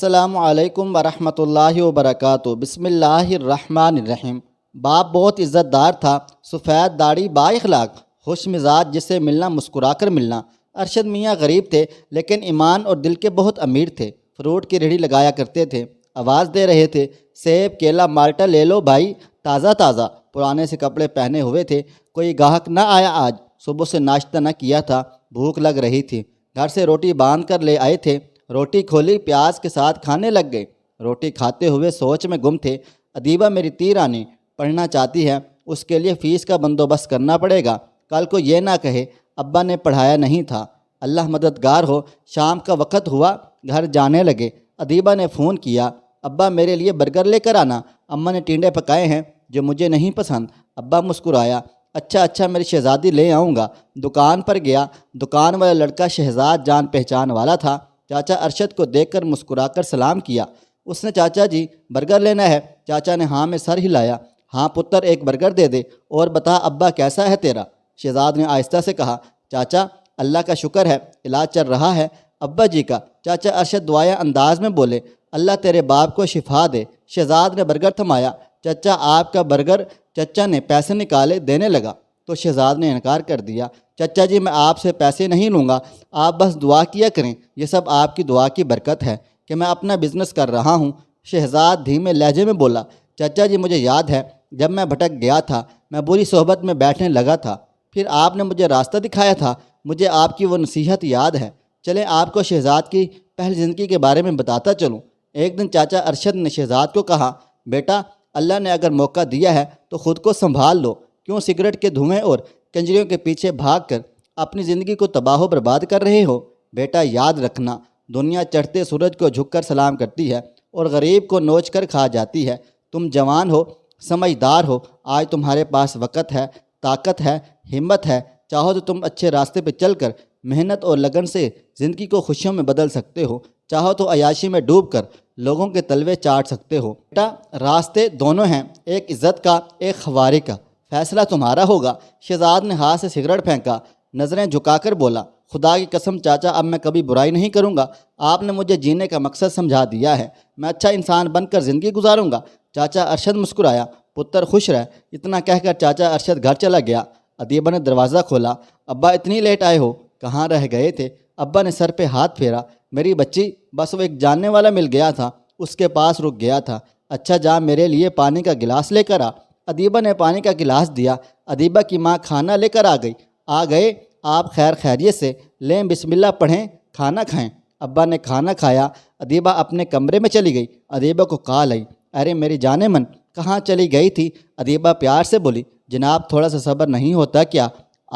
السلام علیکم ورحمۃ اللہ وبرکاتہ۔ بسم اللہ الرحمن الرحیم۔ باپ بہت عزت دار تھا، سفید داڑھی، با اخلاق، خوش مزاج، جس سے ملنا مسکرا کر ملنا۔ ارشد میاں غریب تھے لیکن ایمان اور دل کے بہت امیر تھے۔ فروٹ کی ریڑھی لگایا کرتے تھے، آواز دے رہے تھے، سیب، کیلا، مالٹا لے لو بھائی، تازہ تازہ۔ پرانے سے کپڑے پہنے ہوئے تھے، کوئی گاہک نہ آیا آج۔ صبح سے ناشتہ نہ کیا تھا، بھوک لگ رہی تھی۔ گھر سے روٹی باندھ کر لے آئے تھے، روٹی کھولی، پیاز کے ساتھ کھانے لگ گئے۔ روٹی کھاتے ہوئے سوچ میں گم تھے۔ ادیبہ میری 3 رانی پڑھنا چاہتی ہے، اس کے لیے فیس کا بندوبست کرنا پڑے گا، کل کو یہ نہ کہے ابا نے پڑھایا نہیں تھا۔ اللہ مددگار ہو۔ شام کا وقت ہوا، گھر جانے لگے۔ ادیبہ نے فون کیا، ابا میرے لیے برگر لے کر آنا، اماں نے ٹینڈے پکائے ہیں جو مجھے نہیں پسند۔ ابا مسکرایا، اچھا میری شہزادی لے آؤں گا۔ دکان پر گیا، دکان والا لڑکا شہزاد جان پہچان والا تھا۔ چاچا ارشد کو دیکھ کر مسکرا کر سلام کیا۔ اس نے چاچا جی برگر لینا ہے؟ چاچا نے ہاں میں سر ہلایا۔ ہاں پتر، ایک برگر دے دے، اور بتا ابا کیسا ہے تیرا؟ شہزاد نے آہستہ سے کہا، چاچا اللہ کا شکر ہے، علاج چل رہا ہے۔ ابا جی کا؟ چاچا ارشد دعائیا انداز میں بولے، اللہ تیرے باپ کو شفا دے۔ شہزاد نے برگر تھمایا۔ چچا آپ کا برگر؟ چچا نے پیسے نکالے، دینے لگا تو شہزاد نے انکار کر دیا۔ چچا جی میں آپ سے پیسے نہیں لوں گا، آپ بس دعا کیا کریں، یہ سب آپ کی دعا کی برکت ہے کہ میں اپنا بزنس کر رہا ہوں۔ شہزاد دھیمے لہجے میں بولا، چچا جی مجھے یاد ہے جب میں بھٹک گیا تھا، میں بری صحبت میں بیٹھنے لگا تھا، پھر آپ نے مجھے راستہ دکھایا تھا، مجھے آپ کی وہ نصیحت یاد ہے۔ چلیں آپ کو شہزاد کی پہلی زندگی کے بارے میں بتاتا چلوں۔ ایک دن چاچا ارشد نے شہزاد کو کہا، بیٹا اللہ نے اگر موقع دیا ہے تو خود کو سنبھال لو، کیوں سگریٹ کے دھوئیں اور کنجریوں کے پیچھے بھاگ کر اپنی زندگی کو تباہ و برباد کر رہے ہو؟ بیٹا یاد رکھنا، دنیا چڑھتے سورج کو جھک کر سلام کرتی ہے اور غریب کو نوچ کر کھا جاتی ہے۔ تم جوان ہو، سمجھدار ہو، آج تمہارے پاس وقت ہے، طاقت ہے، ہمت ہے، چاہو تو تم اچھے راستے پہ چل کر محنت اور لگن سے زندگی کو خوشیوں میں بدل سکتے ہو، چاہو تو عیاشی میں ڈوب کر لوگوں کے تلوے چاٹ سکتے ہو۔ بیٹا راستے دونوں ہیں، ایک عزت کا، ایک خواری کا، فیصلہ تمہارا ہوگا۔ شہزاد نے ہاتھ سے سگریٹ پھینکا، نظریں جھکا کر بولا، خدا کی قسم چاچا اب میں کبھی برائی نہیں کروں گا، آپ نے مجھے جینے کا مقصد سمجھا دیا ہے، میں اچھا انسان بن کر زندگی گزاروں گا۔ چاچا ارشد مسکرایا، پتر خوش رہ۔ اتنا کہہ کر چاچا ارشد گھر چلا گیا۔ ادیبہ نے دروازہ کھولا، ابا اتنی لیٹ آئے ہو، کہاں رہ گئے تھے؟ ابا نے سر پہ ہاتھ پھیرا، میری بچی، بس وہ ایک جاننے والا مل گیا تھا، اس کے پاس رک گیا تھا۔ اچھا جا میرے لیے پانی کا گلاس لے کر آ۔ ادیبہ نے پانی کا گلاس دیا۔ ادیبہ کی ماں کھانا لے کر آ گئے آپ خیر خیریت سے؟ لیں بسم اللہ پڑھیں، کھانا کھائیں۔ ابا نے کھانا کھایا۔ ادیبہ اپنے کمرے میں چلی گئی۔ ادیبہ کو کال آئی، ارے میری جان من کہاں چلی گئی تھی؟ ادیبہ پیار سے بولی، جناب تھوڑا سا صبر نہیں ہوتا کیا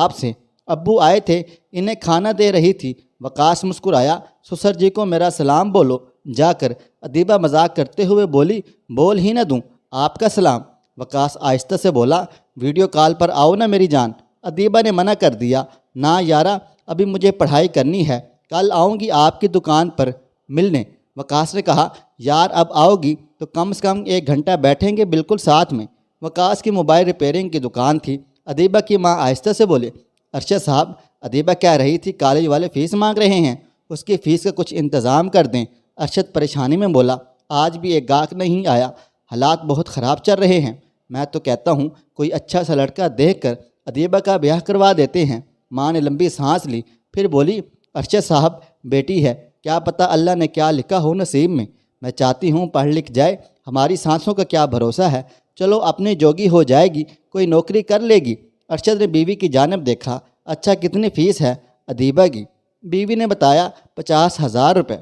آپ سے؟ ابو آئے تھے، انہیں کھانا دے رہی تھی۔ وقاص مسکرایا، سسر جی کو میرا سلام بولو جا کر۔ ادیبہ مذاق کرتے ہوئے بولی، بول ہی نہ دوں آپ کا سلام۔ وقاص آہستہ سے بولا، ویڈیو کال پر آؤ نا میری جان۔ ادیبہ نے منع کر دیا، نہ یارا ابھی مجھے پڑھائی کرنی ہے، کل آؤں گی آپ کی دکان پر ملنے۔ وقاص نے کہا، یار اب آؤ گی تو کم سے کم 1 گھنٹہ بیٹھیں گے بالکل ساتھ میں۔ وقاص کی موبائل ریپیئرنگ کی دکان تھی۔ ادیبہ کی ماں آہستہ سے بولے، ارشد صاحب، ادیبہ کہہ رہی تھی کالج والے فیس مانگ رہے ہیں، اس کی فیس کا کچھ انتظام کر دیں۔ ارشد پریشانی میں بولا، آج بھی ایک گاہک نہیں آیا، حالات بہت خراب چل رہے ہیں، میں تو کہتا ہوں کوئی اچھا سا لڑکا دیکھ کر ادیبہ کا بیاہ کروا دیتے ہیں۔ ماں نے لمبی سانس لی، پھر بولی، ارشد صاحب بیٹی ہے، کیا پتہ اللہ نے کیا لکھا ہو نصیب میں چاہتی ہوں پڑھ لکھ جائے، ہماری سانسوں کا کیا بھروسہ ہے، چلو اپنی جوگی ہو جائے گی، کوئی نوکری کر لے گی۔ ارشد نے بیوی کی جانب دیکھا، اچھا کتنی فیس ہے ادیبہ کی؟ بیوی نے بتایا 50,000 روپے۔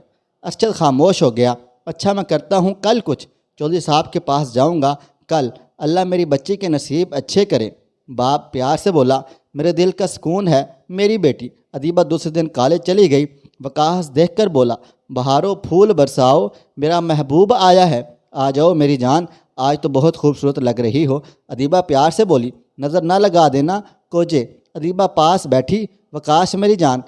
ارشد خاموش ہو گیا۔ اچھا میں کرتا ہوں کل کچھ، چودھری صاحب کے پاس جاؤں گا کل، اللہ میری بچی کے نصیب اچھے کرے۔ باپ پیار سے بولا، میرے دل کا سکون ہے میری بیٹی۔ ادیبہ دوسرے دن کالج چلی گئی۔ وقاص دیکھ کر بولا، بہارو پھول برساؤ، میرا محبوب آیا ہے، آ جاؤ میری جان، آج تو بہت خوبصورت لگ رہی ہو۔ ادیبہ پیار سے بولی، نظر نہ لگا دینا کوجے۔ ادیبہ پاس بیٹھی، وقاص میری جان،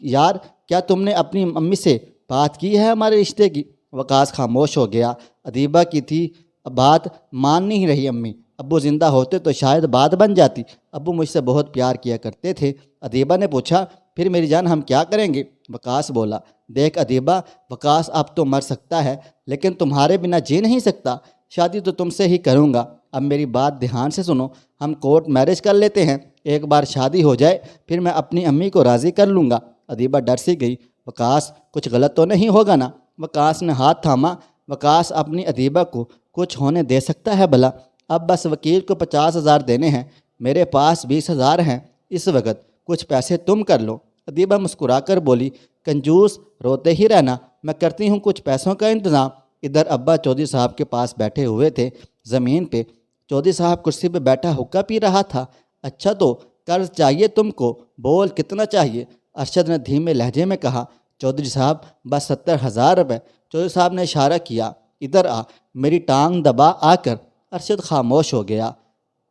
یار کیا تم نے اپنی امی سے بات کی ہے ہمارے رشتے کی؟ وقاص خاموش ہو گیا۔ ادیبہ کی تھی بات مان نہیں رہی امی، ابو زندہ ہوتے تو شاید بات بن جاتی۔ ابو مجھ سے بہت پیار کیا کرتے تھے۔ ادیبہ نے پوچھا، پھر میری جان ہم کیا کریں گے؟ وقاص بولا، دیکھ ادیبہ، وقاص اب تو مر سکتا ہے لیکن تمہارے بنا جی نہیں سکتا۔ شادی تو تم سے ہی کروں گا۔ اب میری بات دھیان سے سنو، ہم کورٹ میرج کر لیتے ہیں، ایک بار شادی ہو جائے پھر میں اپنی امی کو راضی کر لوں گا۔ ادیبہ ڈر سی گئی، وقاص کچھ غلط تو نہیں ہوگا نا؟ وقاص نے ہاتھ تھاما۔ وقاص اپنی ادیبہ کو کچھ ہونے دے سکتا ہے بھلا؟ اب بس وکیل کو 50,000 دینے ہیں، میرے پاس 20,000 ہیں اس وقت، کچھ پیسے تم کر لو۔ ادیبہ مسکرا کر بولی، کنجوس، روتے ہی رہنا، میں کرتی ہوں کچھ پیسوں کا انتظام۔ ادھر ابا چودھری صاحب کے پاس بیٹھے ہوئے تھے زمین پہ۔ چودھری صاحب کرسی پہ بیٹھا حقہ پی رہا تھا۔ اچھا تو قرض چاہیے تم کو؟ بول کتنا چاہیے؟ ارشد نے دھیمے لہجے میں کہا۔ چودھری صاحب بس 70,000 روپے۔ چودھری صاحب نے اشارہ کیا، ادھر آ، میری ٹانگ دبا آ کر۔ ارشد خاموش ہو گیا۔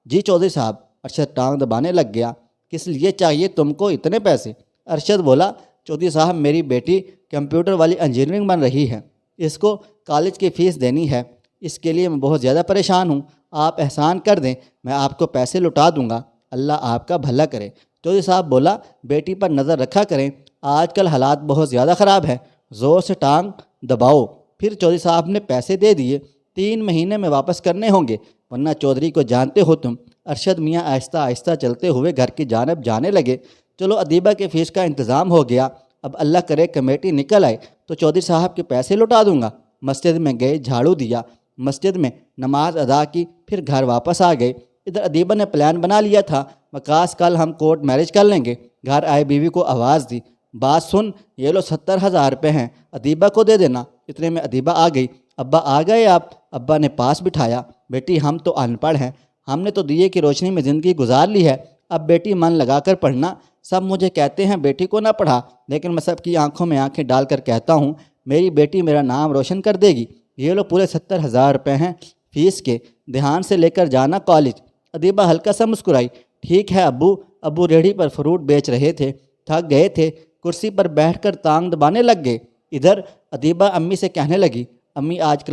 جی چودھری صاحب۔ ارشد ٹانگ دبانے لگ گیا۔ کس لیے چاہیے تم کو اتنے پیسے؟ ارشد بولا، چودھری صاحب میری بیٹی کمپیوٹر والی انجینئرنگ بن رہی ہے، اس کو کالج کی فیس دینی ہے، اس کے لیے میں بہت زیادہ پریشان ہوں، آپ احسان کر دیں، میں آپ کو پیسے لوٹا دوں گا، اللہ آپ کا بھلا کرے۔ چودھری صاحب بولا، بیٹی پر نظر رکھا کریں، آج کل حالات بہت زیادہ خراب ہیں، زور سے ٹانگ دباؤ۔ پھر چودھری صاحب نے پیسے دے دیے، 3 مہینے میں واپس کرنے ہوں گے ورنہ چودھری کو جانتے ہو تم۔ ارشد میاں آہستہ آہستہ چلتے ہوئے گھر کی جانب جانے لگے۔ چلو ادیبہ کے فیس کا انتظام ہو گیا، اب اللہ کرے کمیٹی نکل آئے تو چودھری صاحب کے پیسے لوٹا دوں گا۔ مسجد میں گئے، جھاڑو دیا، مسجد میں نماز ادا کی، پھر گھر واپس آ گئے۔ ادھر ادیبہ نے پلان بنا لیا تھا، وقاص کل ہم کورٹ میرج کر لیں گے۔ گھر آئے بیوی کو آواز دی، بات سن، یہ لو 70,000 روپے ہیں، ادیبہ کو دے دینا۔ اتنے میں ادیبہ آ گئی۔ ابا آ گئے آپ؟ ابا نے پاس بٹھایا۔ بیٹی ہم تو ان پڑھ ہیں، ہم نے تو دیے کی روشنی میں زندگی گزار لی ہے، اب بیٹی من لگا کر پڑھنا۔ سب مجھے کہتے ہیں بیٹی کو نہ پڑھا، لیکن میں سب کی آنکھوں میں آنکھیں ڈال کر کہتا ہوں میری بیٹی میرا نام روشن کر دے گی۔ یہ لو پورے 70,000 روپے ہیں فیس کے، دھیان سے لے کر جانا کالج۔ ادیبہ ہلکا سا مسکرائی، ٹھیک ہے ابو۔ ابو ریڑھی پر فروٹ بیچ رہے تھے، تھک گئے تھے، کرسی پر بیٹھ کر ٹانگ دبانے لگ گئے۔ ادھر ادیبہ امی سے کہنے لگی، امی آج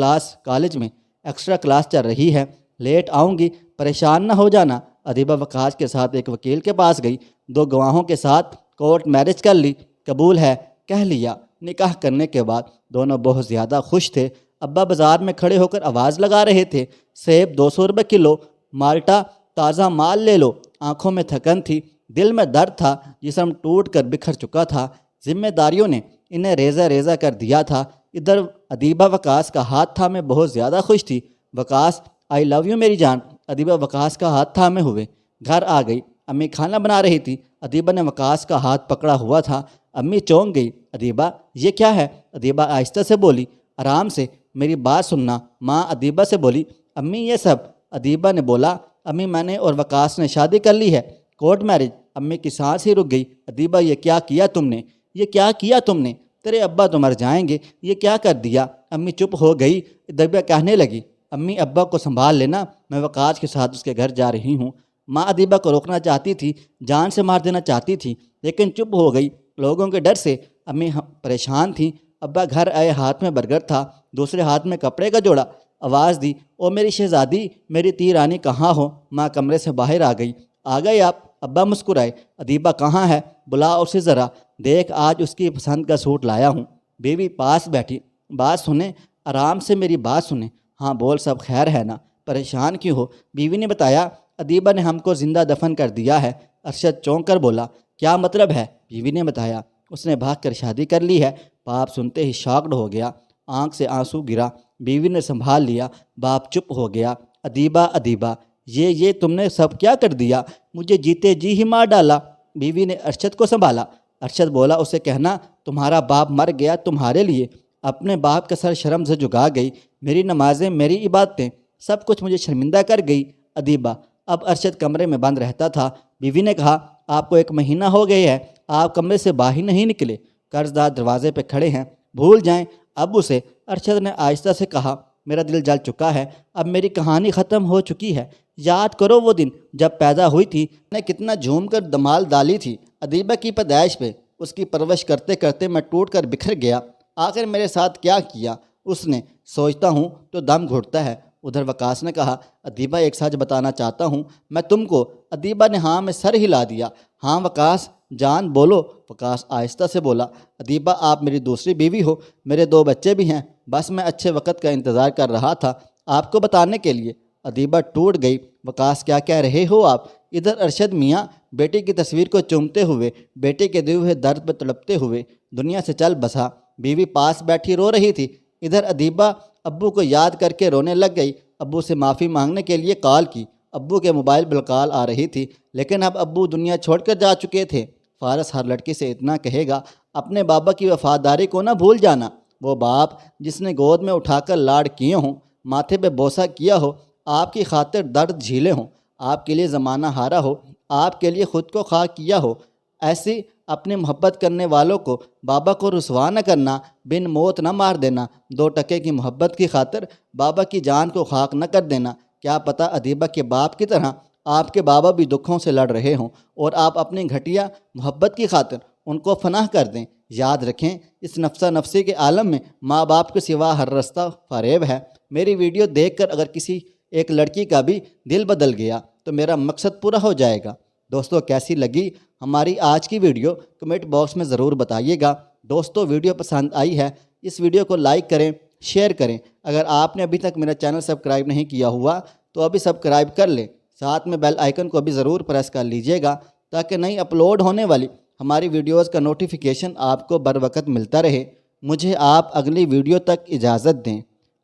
کالج میں ایکسٹرا کلاس چل رہی ہے، لیٹ آؤں گی، پریشان نہ ہو جانا۔ ادیبہ وقاص کے ساتھ ایک وکیل کے پاس گئی، 2 گواہوں کے ساتھ کورٹ میرج کر لی، قبول ہے کہہ لیا۔ نکاح کرنے کے بعد دونوں بہت زیادہ خوش تھے۔ ابا بازار میں کھڑے ہو کر آواز لگا رہے تھے، سیب 200 روپے کلو، مالٹا تازہ مال لے لو۔ آنکھوں میں تھکن تھی، دل میں درد تھا، جسم ٹوٹ کر بکھر چکا تھا، ذمہ داریوں نے انہیں ریزہ ریزہ کر دیا تھا۔ ادھر ادیبہ وقاص کا ہاتھ تھامے بہت زیادہ خوش تھی۔ وقاص آئی لو یو میری جان۔ ادیبہ وقاص کا ہاتھ تھامے ہوئے گھر آ گئی۔ امی کھانا بنا رہی تھی، ادیبہ نے وقاص کا ہاتھ پکڑا ہوا تھا۔ امی چونک گئی، ادیبہ یہ کیا ہے؟ ادیبہ آہستہ سے بولی، آرام سے میری بات سننا۔ ماں ادیبہ سے بولی، امی یہ سب؟ ادیبہ نے بولا، امی میں نے اور وقاص نے شادی کر لی ہے، کورٹ میرج۔ امی کی سانس ہی رک گئی۔ ادیبہ یہ کیا کیا تم نے؟ یہ کیا کیا تم نے؟ تیرے ابا تو مر جائیں گے، یہ کیا کر دیا؟ امی چپ ہو گئی۔ ادیبہ کہنے لگی، امی ابا کو سنبھال لینا، میں وقاص کے ساتھ اس کے گھر جا رہی ہوں۔ ماں ادیبہ کو روکنا چاہتی تھی، جان سے مار دینا چاہتی تھی، لیکن چپ ہو گئی لوگوں کے ڈر سے۔ امی پریشان تھیں۔ ابا گھر آئے، ہاتھ میں برگر تھا، دوسرے ہاتھ میں کپڑے کا جوڑا۔ آواز دی، او میری شہزادی، میری تی رانی کہاں ہو؟ ماں کمرے سے باہر آ گئی۔ آ گئے آپ؟ ابا مسکرائے۔ ادیبہ کہاں ہے؟ بلا اسے ذرا، دیکھ آج اس کی پسند کا سوٹ لایا ہوں۔ بیوی پاس بیٹھی، بات سنیں، آرام سے میری بات سنیں۔ ہاں بول، سب خیر ہے نا؟ پریشان کیوں ہو؟ بیوی نے بتایا، ادیبہ نے ہم کو زندہ دفن کر دیا ہے۔ ارشد چونک کر بولا، کیا مطلب ہے؟ بیوی نے بتایا، اس نے بھاگ کر شادی کر لی ہے۔ باپ سنتے ہی شاکڈ ہو گیا، آنکھ سے آنسو گرا۔ بیوی نے سنبھال لیا، باپ چپ ہو گیا۔ ادیبہ ادیبہ یہ تم نے سب کیا کر دیا؟ مجھے جیتے جی ہی مار ڈالا۔ بیوی نے ارشد کو سنبھالا۔ ارشد بولا، اسے کہنا تمہارا باپ مر گیا تمہارے لیے، اپنے باپ کا سر شرم سے جھکا گئی، میری نمازیں، میری عبادتیں، سب کچھ مجھے شرمندہ کر گئی۔ ادیبہ اب ارشد کمرے میں بند رہتا تھا۔ بیوی نے کہا، آپ کو 1 مہینہ ہو گیا ہے، آپ کمرے سے باہر نہیں نکلے، قرض دار دروازے پہ کھڑے ہیں، بھول جائیں اب اسے۔ ارشد نے آہستہ سے کہا، میرا دل جل چکا ہے، اب میری کہانی ختم ہو چکی ہے، یاد کرو وہ دن جب پیدا ہوئی تھی، میں نے کتنا جھوم کر دمال ڈالی تھی ادیبہ کی پیدائش پہ، اس کی پرورش کرتے کرتے میں ٹوٹ کر بکھر گیا، آخر میرے ساتھ کیا کیا اس نے، سوچتا ہوں تو دم گھٹتا ہے۔ ادھر وقاص نے کہا ادیبہ ایک سچ بتانا چاہتا ہوں میں تم کو۔ ادیبہ نے ہاں میں سر ہلا دیا۔ ہاں وقاص جان بولو۔ وقاص آہستہ سے بولا ادیبہ آپ میری دوسری بیوی ہو، میرے 2 بچے بھی ہیں، بس میں اچھے وقت کا انتظار کر رہا تھا آپ کو بتانے کے لیے۔ ادیبہ ٹوٹ گئی۔ وقاص کیا کہہ رہے ہو آپ؟ ادھر ارشد میاں بیٹی کی تصویر کو چومتے ہوئے، بیٹے کے دیے ہوئے درد پہ تڑپتے ہوئے دنیا سے چل بسا۔ بیوی پاس بیٹھی رو رہی تھی۔ ادھر ادیبہ ابو کو یاد کر کے رونے لگ گئی۔ ابو سے معافی مانگنے کے لیے کال کی۔ ابو کے موبائل پر کال آ رہی تھی، لیکن اب ابو دنیا چھوڑ کر جا چکے تھے۔ فارس ہر لڑکی سے اتنا کہے گا اپنے بابا کی وفاداری کو نہ بھول جانا۔ وہ باپ جس نے گود میں اٹھا کر لاڈ کیے ہوں، ماتھے پہ بوسہ کیا ہو، آپ کی خاطر درد جھیلے ہوں، آپ کے لیے زمانہ ہارا ہو، آپ کے لیے خود کو خاک کیا ہو، ایسی اپنی محبت کرنے والوں کو بابا کو رسوا نہ کرنا، بن موت نہ مار دینا، 2 ٹکے کی محبت کی خاطر بابا کی جان کو خاک نہ کر دینا۔ کیا پتہ ادیبہ کے باپ کی طرح آپ کے بابا بھی دکھوں سے لڑ رہے ہوں اور آپ اپنی گھٹیا محبت کی خاطر ان کو فنا کر دیں۔ یاد رکھیں اس نفسا نفسی کے عالم میں ماں باپ کے سوا ہر رستہ فریب ہے۔ میری ویڈیو دیکھ کر اگر کسی ایک لڑکی کا بھی دل بدل گیا تو میرا مقصد پورا ہو جائے گا۔ دوستو کیسی لگی ہماری آج کی ویڈیو کمنٹ باکس میں ضرور بتائیے گا۔ دوستو ویڈیو پسند آئی ہے اس ویڈیو کو لائک کریں، شیئر کریں۔ اگر آپ نے ابھی تک میرا چینل سبسکرائب نہیں کیا ہوا تو ابھی سبسکرائب کر لیں، ساتھ میں بیل آئیکن کو بھی ضرور پریس کر لیجئے گا تاکہ نئی اپلوڈ ہونے والی ہماری ویڈیوز کا نوٹیفیکیشن آپ کو بر وقت ملتا رہے۔ مجھے آپ اگلی ویڈیو تک اجازت دیں۔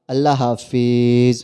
اللہ حافظ۔